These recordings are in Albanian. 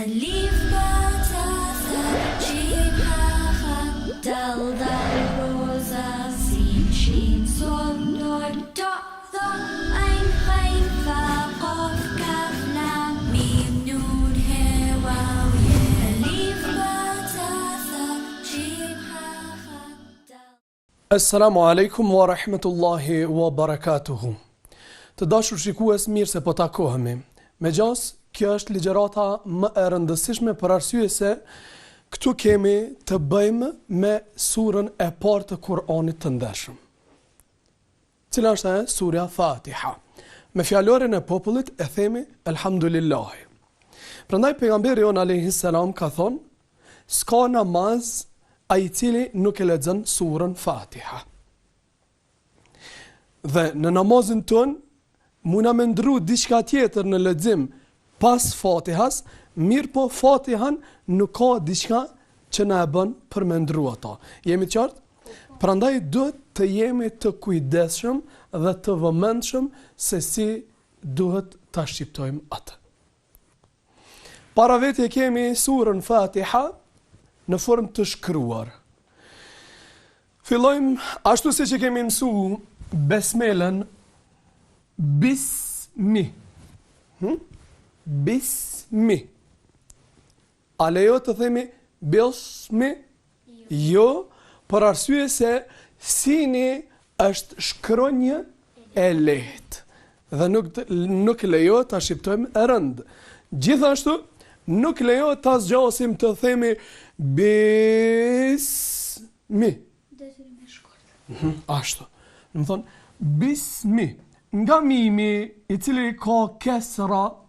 ألف باء تاء ثاء جيم حاء خاء دال ذال رو زا سين شين صاد نون داء ظاء عين غين فاء قاف كاف لام ميم نون هاء واو ياء ألف باء تاء ثاء جيم حاء خاء دال. Assalamu alaikum wa rahmetullahi wa barakatuhu. Të dashur shikues, mirë se po takohemi. Megjithëse kjo është ligjërata më e rëndësishme për arsye se këtu kemi të bëjmë me surën e parë të Kur'anit të ndershëm. Cila është surja Fatiha. Me fjalorin e popullit e themi Elhamdulillah. Prandaj pejgamberi jon alayhis salam ka thonë, s'ka namaz ai I cili nuk e lexon surën Fatiha. Dhe në namazin ton muna me ndru diçka tjetër në lexim pas Fatihas, mirë po Fatihan nuk ka diçka që na e bën për me ndru ata. Jemi të qartë? Prandaj duhet të jemi të kujdesshëm dhe të vëmendshëm se si duhet ta shqiptojmë atë. Para vete kemi surën Fatiha në formë të shkruar. Fillojmë ashtu si që kemi mësu besmelen bismi. Bismi. A lejo të themi bismi? Jo, për arsye se sini është shkronjë e lehtë dhe nuk lejo të shqiptojmë e rëndë. Gjithashtu, nuk lejo të zgjasim të themi bismi. Ashtu. Në thonë, bismi. Nga mimi I cili ka kesra,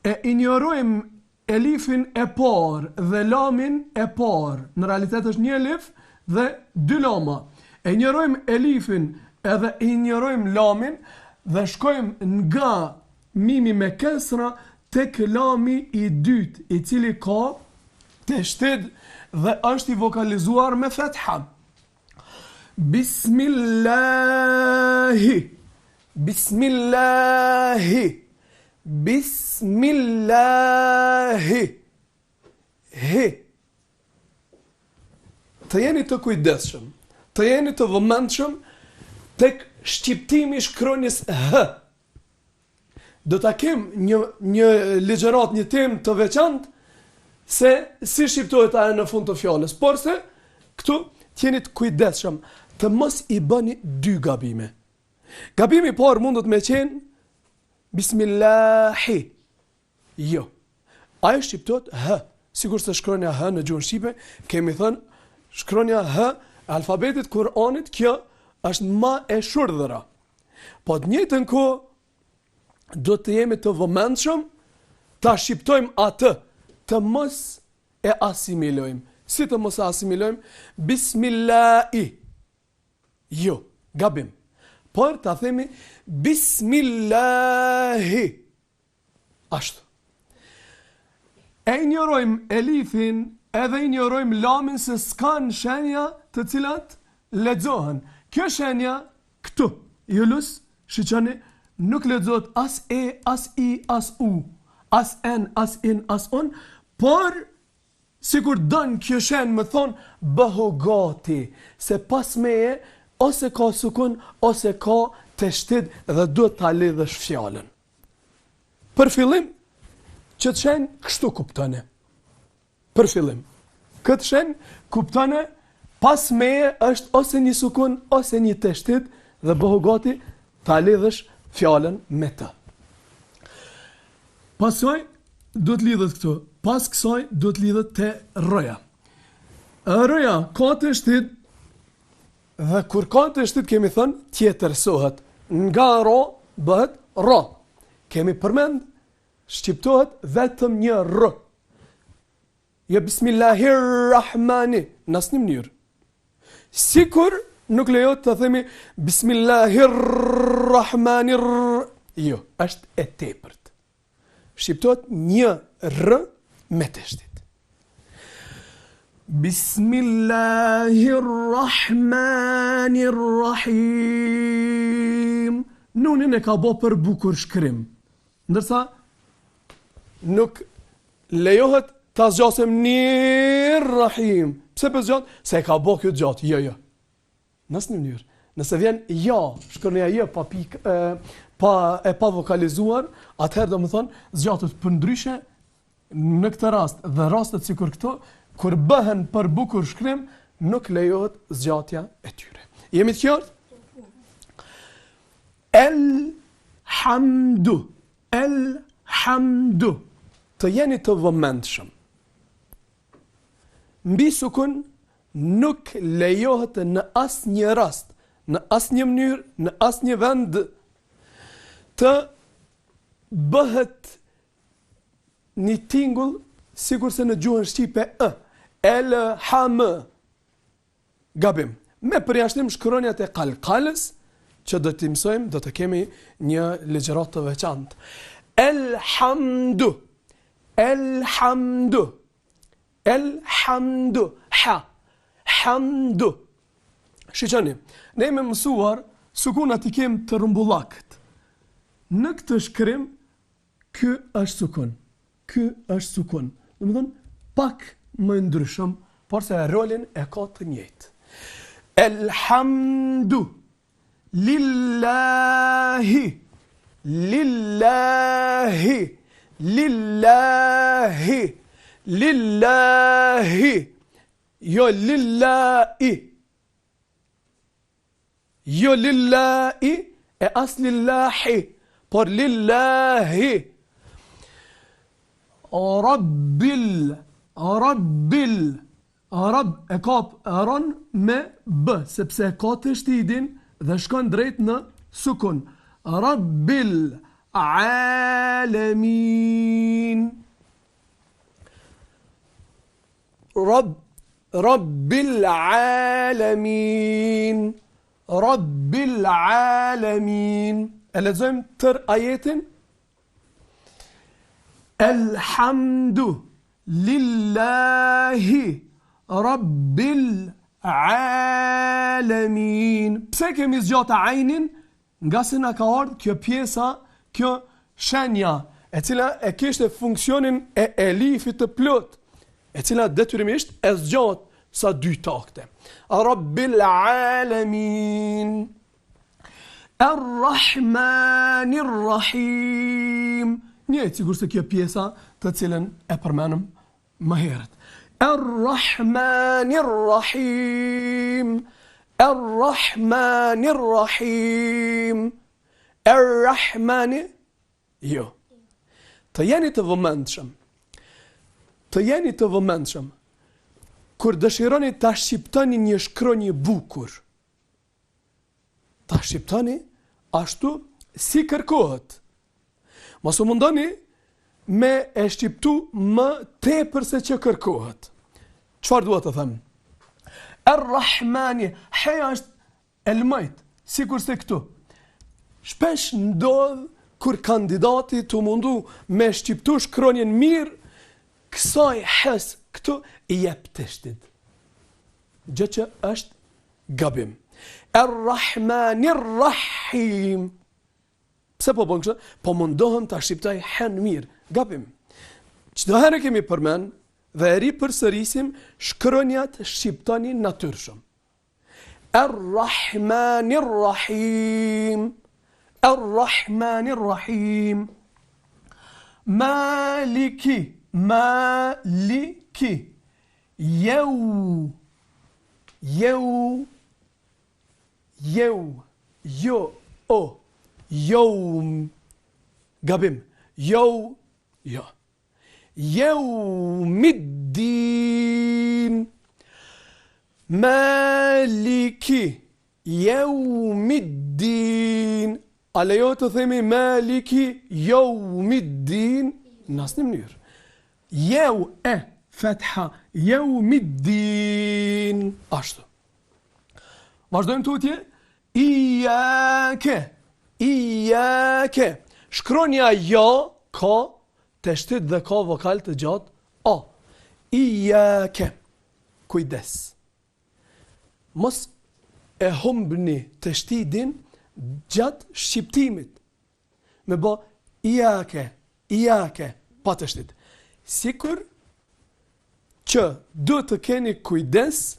e injorojmë elifin e parë dhe lamin e parë. Në realitet është një elif dhe dy lama. E injorojmë elifin edhe injorojmë lamin dhe shkojmë nga mimi me kesra tek lami I dytë, I cili ka teshtid dhe është I vokalizuar me fetha. Bismillahi. Bismillahi. Bismillahi. He. Të jeni të kujdesshëm, të jeni të vëmendshëm tek shqiptimi I shkronjës h. Do ta kem një ligjërat, një temë të veçantë se si shqiptohet ajo në fund të fjalës, por se këtu jeni të kujdesshëm të mos I bëni dy gabime. Gabimi I parë mundet me qenë Bismillahi. Jo. Ajo shqiptohet h, sikur se shkronja h në gjuhën shqipe, kemi thënë shkronja h alfabetit Kur'anit, kjo është ma e shurdhëra. Po të njëjtën kohë do të jemi të vëmendshëm ta shqiptojmë atë, të mos e asimilojmë. Si të mos e asimilojmë? Bismillahi. Jo, gabim. Por ta themi Bismillahi. Ashtu. E injorojmë elifin edhe injorojmë lamin se s'kan shenja të cilat lexohen. Kjo shenja këtu, Julus, shiqani, nuk lexohet as e, as I, as u, as en, as in, as on, por sikur don kjo shenjë më thon bëhu gati, se pas meje ose ka sukun ose ka teshtid dhe duhet ta lidhësh fjalën. Për fillim, që të shenjë kështu kuptone. Për fillim, këtë shenjë kuptone pas meje është ose një sukun ose një teshtid dhe bëhu gati ta lidhësh fjalën me të. Pasoj duhet lidhet këtu. Pas kësaj duhet lidhet te rëja. Rëja ka teshtid dhe kur ka teshtid kemi thënë tjetërsohet. Nga ra bëhet ra. Kemi përmend shqiptohet vetëm një r. Ja Bismillahirrahmani në asnjë mënyrë. Sikur nuk lejohet të themi Bismillahirrahmanir. Jo, është e tepërt. Shqiptohet një r me teshtid. Bismillahirrahmanirrahim. Nunin e ka bo për bukur shkrim. Ndërsa nuk lejohet ta zgjasëm Nir-Rahim. Pse po zgjat? Se e ka bë kjo gjatë. Jo. Në asnjë mënyrë. Nëse vjen ja, shkronja ja pa pikë, pa vokalizuar, atëherë do të thonë zgjatet përndryshe në këtë rast dhe rastet sikur këto, kur bëhen për bukur shkrim, nuk lejohet zgjatja e tyre. Jemi të qartë? Elhamdu. Të jeni të vëmendshëm. Mbi sukun nuk lejohet në asnjë rast, në asnjë mënyrë, në asnjë vend të bëhet një tingull sikurse në gjuhën shqipe elham. Gabim. Me përjashtim shkronjat e qalqalës që do t'i mësojmë, do të kemi një ligjërat të veçantë. Elhamdu. Hamdu. Shiqoni, ne jemi mësuar sukunat I kem të rrumbullakët. Në këtë shkrim, ky është sukun. Domethënë pak më ndryshëm, por se rolin e ka të njëjtë. Elhamdu. Lillahi. Jo lillahi e as lillahi, por lillahi. Rabb e kap ron me b, sepse ka të shtidin dhe shkon drejt në sukun. Rabbil alamin. Rabbil alamin. E lexojmë tër ajetin. Elhamdu lillahi rabbil alamin. Pse kemi zgjata ajnin? Nga se na ka ardhur kjo pjesa, kjo shenja, e cila e kishte funksionin e elifit të plot, e cila detyrimisht e zgjat sa 2 takte. Rabbil alamin. Ar-Rahmanir Rahim. Njëjtë sikur se kjo pjesa të cilën e përmenëm më herët. Ar-Rahmanir Rahim. Ar-Rahmanir Rahim. Ar-Rahmani. Jo. Të jeni të vëmendshëm. Kur dëshironi ta shqiptoni një shkronjë bukur, ta shqiptoni ashtu si kërkohet. Mos u mundoni me e shqiptu më tepër se që kërkohet. Çfarë dua të them? Ar-Rahmani, heja është elmajt, sikur se këtu. Shpesh ndodh kur kandidati të mundu me shqiptu shkronjen mirë, kësaj hes këtu I jep teshtit. Gjë që është gabim. Ar-Rahmanir Rahim. Pse po bën kështu? Po mundohem ta shqiptoj hen mirë. Gabim. Çdo herë kemi përmend dhe e ripërsërisim shkronjat shqiptoni natyrshëm. Ar-Rahmanir Rahim. Ar-Rahmanir Rahim. Maliki. Yawm. Gabim. Yawmiddin. Maliki. Yawmiddin. A lejo të themi Maliki Yawmiddin? Në asnjë mënyrë. Jew e fetha Yawmiddin. Ashtu. Vazhdojmë tutje. Iyake. Shkronja ja ka të shtit dhe ka vokal të gjatë a. Iyake. Kujdes. Mos e humbni të shtidin gjatë shqiptimit. Me bo iyake, pa të shtit. sikur që do të keni kujdes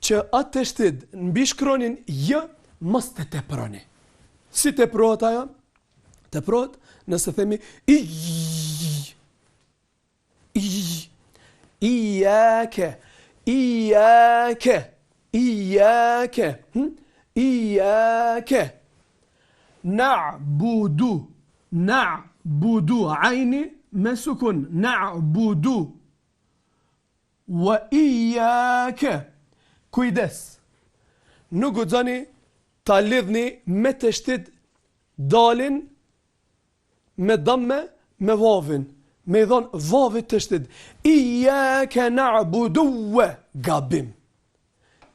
që atë të shtid në bishkronin jë mos të teproni. Si teprohet ajo? Teprohet nëse themi Iyake, na'budu, ajni me sukun, na'budu, wa iyake, kujdes, nuk guxoni ta lidhni me të shtit dalin me dëmme me vavin, me i thonë vavit të shtit, iyake na'budu wa, gabim,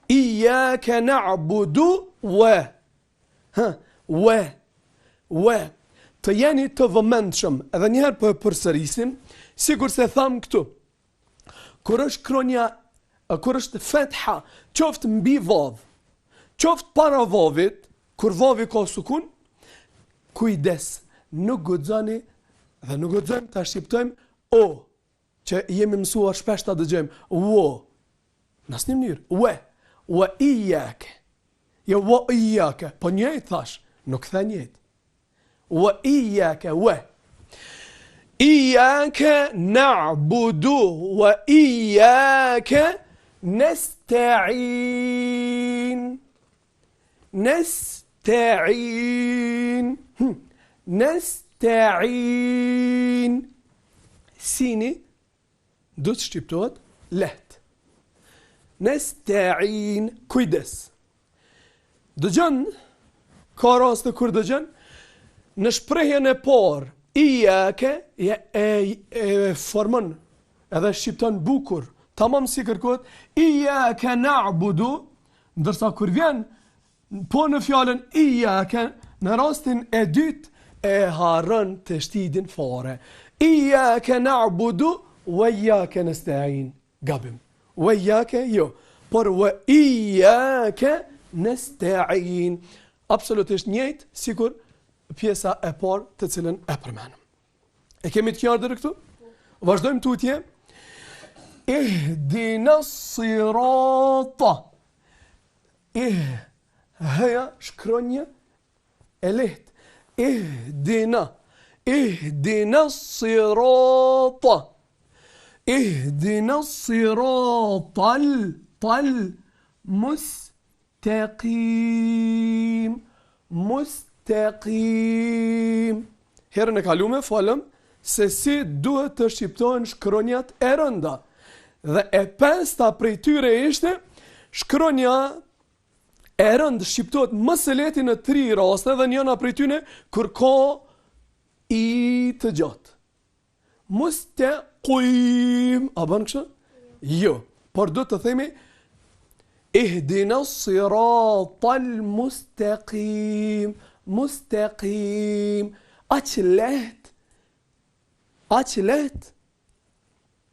iyake na'budu wa, wa, të jeni të vëmendshëm, edhe njëherë për përsërisim, sigur se thamë këtu, kur është kronja, kur është fetha, qoftë mbi vav, qoftë para vavit, kur vavi ka sukun, kujdes, nuk guxoni dhe nuk guxojmë ta shqiptojmë o, që jemi mësuar shpesh ta dëgjojmë, wo, në asnjë mënyrë, wa iyake, jo wa iyake, po njëjtë thash, nuk the njëjtë. Wa iyake, wa. Iyake na'budu wa iyake nasta'in. Nasta'in. Sini do të shqiptohet lehtë. Nasta'in, kujdes. Dëgjon, ka raste kur dëgjon, në shprehjen e parë, iyake formon edhe shqipton bukur, tamam si kërkohet, iyake na'budu, ndërsa kur vjen po në fjalën iyake, në rastin e dytë e harron të shtidin fare. Iyake na'budu wa iyake nasta'in. Gabim. Wa iyake jo, por wa iyake nasta'in. Absolutisht njëjtë, sikur pjesa e parë të cilën e përmenëm. E kemi të qartë deri këtu? Vazhdojmë tutje. Ihdina sirata. Hëja shkronjë e lehtë. Ihdina sirata. Ihdina siratal mustaqim. Mustaqim. Herën e kalume falëm se si duhet të shqiptohen shkronjat e rënda. Dhe e pesta prej tyre ishte shkronja e rëndë shqiptohet më së lehti në 3 raste dhe njëna prej tyre kur ka i të gjatë. Mustaqim. A bën kështu? Jo, por do të themi ihdina siratal mustaqim. Mustaqim. Aq lehtë,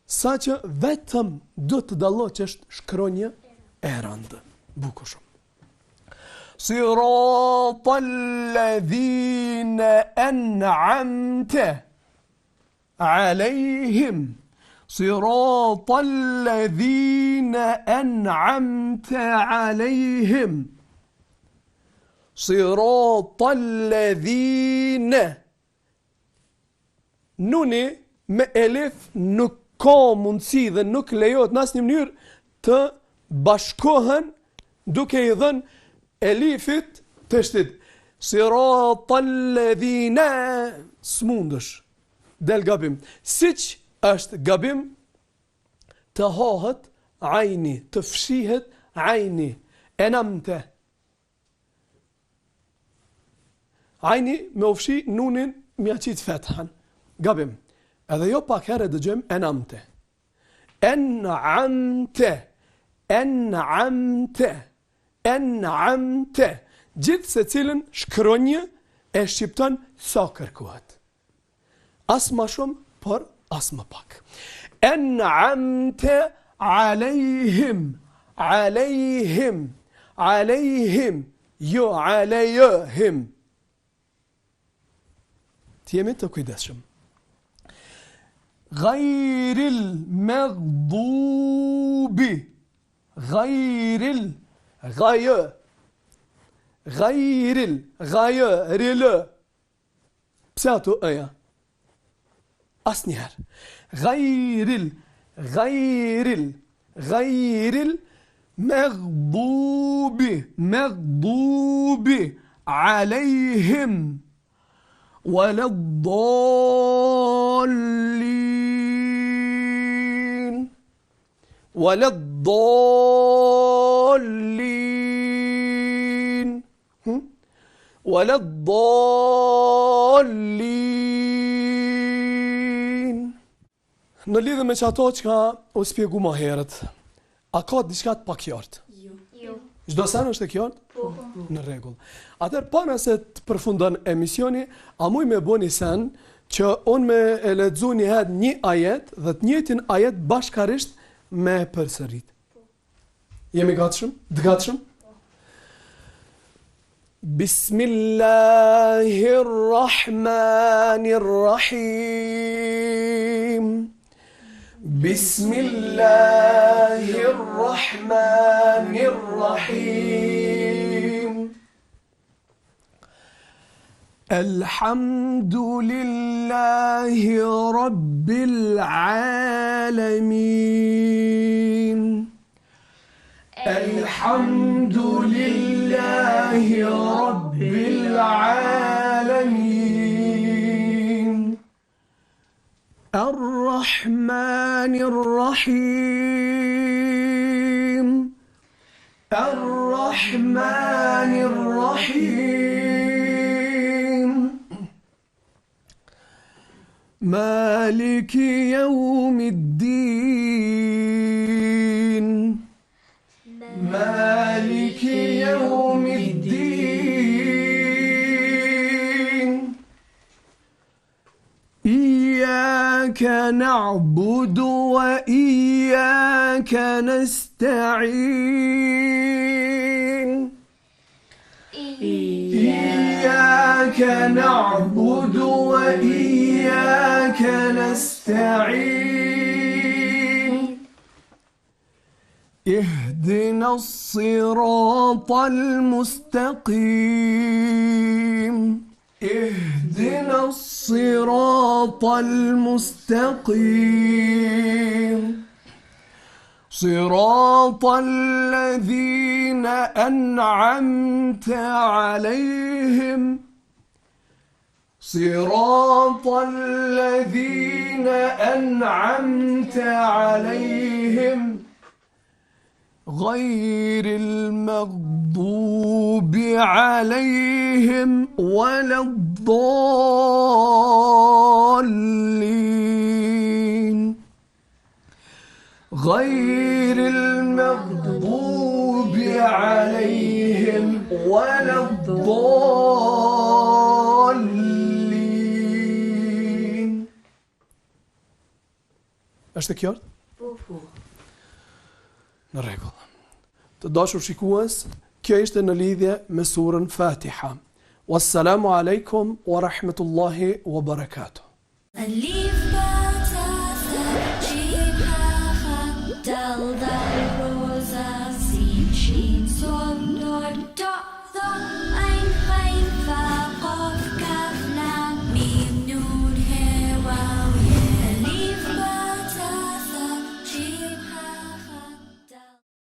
sa që vetëm do të dallohet që është shkronjë e rëndë. Bukur shumë. Siratal ladhina an'amta عليهم صراط الذين أنعمت عليهم صراط الذين Nuni me elif nuk ka mundësi dhe nuk lejohet në asnjë mënyrë të bashkohen duke i dhënë elifit të shtit. Siratal ladhina s'mundësh. Del gabim. Siç është gabim të hahet ajni, të fshihet ajni, enamte. Ajni me ufshi nunin mja qitë fethan. Gabim. Edhe jo pak herë dëgjëm enamte. Enamte. Gjithë se cilën shkronjë e shqipton sa kërkohet. As ma shumë, por as ma pak. En'amte alejhim, jo alejhim. Të jemi të kujdeshëm. غير المغضوب غير بساتو ايا اسنيهر غير المغضوب عليهم ولا الضالين ولا الضالين. Në lidhje me ato që u spjegu më herët, a ka diçka të pakjartë? Jo. Çdo sen është e qartë? Po. Në rregull. Atëherë para se të përfundon emisioni, a muj me bëni sen që unë me e lexu një herë një ajet dhe të njëjtin ajet bashkarisht me përsërit. Jemi gatshëm? Të gatshëm? Bismillahirrahmanirrahim. Bismillahirrahmanirrahim. Elhamdulillahi Rabbil alamin. Elhamdulillahi Rabbil alamin. Ar-Rahmanir-Rahim. Ar-Rahmanir-Rahim. Maliki yawmiddin. Maliki yawmiddin. İyyâke na'budu ve iyyâke nesta'in. İyyâke na'budu ve iyyâke nesta'in. اهدنا الصراط المستقيم. اهدنا الصراط المستقيم. صراط الذين أنعمت عليهم. صراط الذين أنعمت عليهم غير المغضوب عليهم ولا الضالين. غير المغضوب عليهم ولا الضالين. Është e qartë? Po. Në rregull. Të dashur shikues, kjo ishte në lidhje me surën Fatiha. Wassalamu alaikum wa rahmatullahi wa barakatuh.